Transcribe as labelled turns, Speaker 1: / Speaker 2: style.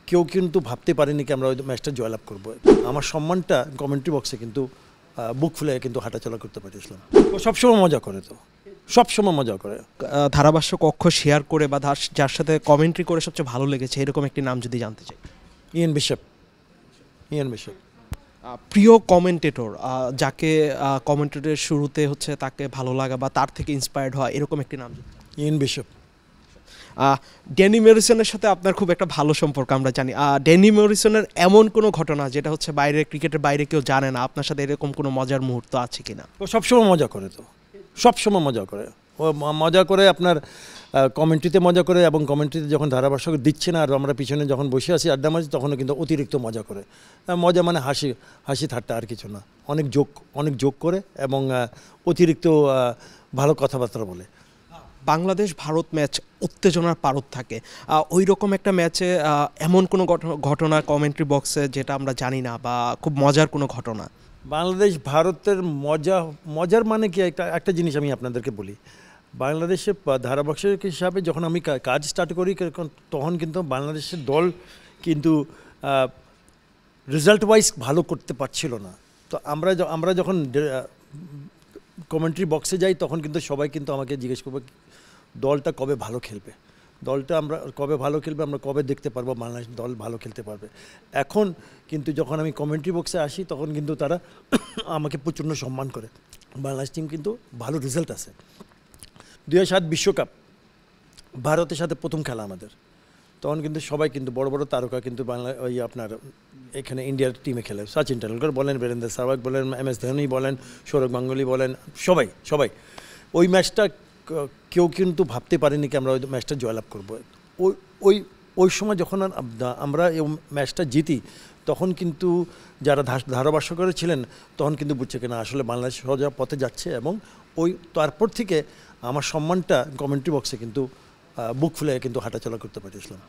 Speaker 1: কেউ কিন্তু ভাবতে পারেনি কি আমরা ওই ম্যাচটা জয়লাভ করব। আমার সম্মানটা কমেন্ট্রি বক্সে কিন্তু বুক ফুলে কিন্তু হাঁটাচলা করতে পারছিলাম। ও সবসময় মজা করে, তো সবসময় মজা করে।
Speaker 2: ধারাভাষ্য কক্ষ শেয়ার করে বা যার সাথে কমেন্ট্রি করে সবচেয়ে ভালো লেগেছে এরকম একটি নাম যদি জানতে চাই।
Speaker 1: Yen bishop.
Speaker 2: প্রিয় কমেন্টেটর, যাকে কমেন্টেটরের শুরুতে হচ্ছে তাকে ভালো লাগা বা তার থেকে ইন্সপায়ার্ড হওয়া এরকম একটি নাম।
Speaker 1: Yen bishop.
Speaker 2: ড্যানি মরিসনের সাথে আপনার খুব একটা ভালো সম্পর্ক আমরা জানি। ড্যানি মরিসনের এমন কোনো ঘটনা যেটা হচ্ছে বাইরে, ক্রিকেটের বাইরে কেউ জানে না, আপনার সাথে এরকম কোনো মজার মুহূর্ত আছে কিনা?
Speaker 1: ও সবসময় মজা করে, তো সবসময় মজা করে। ও মজা করে আপনার কমেন্ট্রিতে মজা করে, এবং কমেন্ট্রিতে যখন ধারাভাষ্য দিচ্ছে না আর আমরা পিছনে যখন বসে আছি আড্ডা মারছি তখনও কিন্তু অতিরিক্ত মজা করে। মজা মানে হাসি ঠাট্টা, আর কিছু না। অনেক জোক করে এবং অতিরিক্ত ভালো কথাবার্তা বলে।
Speaker 2: বাংলাদেশ ভারত ম্যাচ উত্তেজনার পারদ থাকে, ওই রকম একটা ম্যাচে এমন কোনো ঘটনা কমেন্ট্রি বক্সে যেটা আমরা জানি না বা খুব মজার কোনো ঘটনা?
Speaker 1: বাংলাদেশ ভারতের মজার মানে কি, একটা জিনিস আমি আপনাদেরকে বলি। বাংলাদেশের ধারাভাষ্যক হিসাবে যখন আমি কাজ স্টার্ট করি তখন কিন্তু বাংলাদেশের দল কিন্তু রেজাল্ট ওয়াইজ ভালো করতে পারছিল না। তো আমরা যখন কমেন্ট্রি বক্সে যাই তখন কিন্তু সবাই কিন্তু আমাকে জিজ্ঞেস করবে দলটা কবে ভালো খেলবে, আমরা কবে দেখতে পারবো বাংলাদেশ দল ভালো খেলতে পারবে। এখন কিন্তু যখন আমি কমেন্ট্রি বক্সে আসি তখন কিন্তু তারা আমাকে প্রচণ্ড সম্মান করে। বাংলাদেশ টিম কিন্তু ভালো রেজাল্ট আছে। 2007 বিশ্বকাপ ভারতের সাথে প্রথম খেলা আমাদের, তখন কিন্তু সবাই কিন্তু বড় বড় তারকা কিন্তু আপনার এখানে ইন্ডিয়ার টিমে খেলে। সচিন টেন্ডুলকর বলেন, বীরেন্দ্র সেহবাগ বলেন, MS ধোনি বলেন, সৌরভ গাঙ্গুলি বলেন, সবাই ওই ম্যাচটা কেউ কিন্তু ভাবতে পারেনি কি আমরা ওই ম্যাচটা জয়লাভ করব। ওই সময় যখন আমরা এই ম্যাচটা জিতি তখন কিন্তু যারা ধারাভাষ্যকার ছিলেন তখন কিন্তু বুঝছে কিনা আসলে বাংলাদেশ সোজা পথে যাচ্ছে, এবং তারপর থেকে আমার সম্মানটা কমেন্ট্রি বক্সে কিন্তু বুক ফুলে কিন্তু হাঁটাচলা করতে পারছিলাম।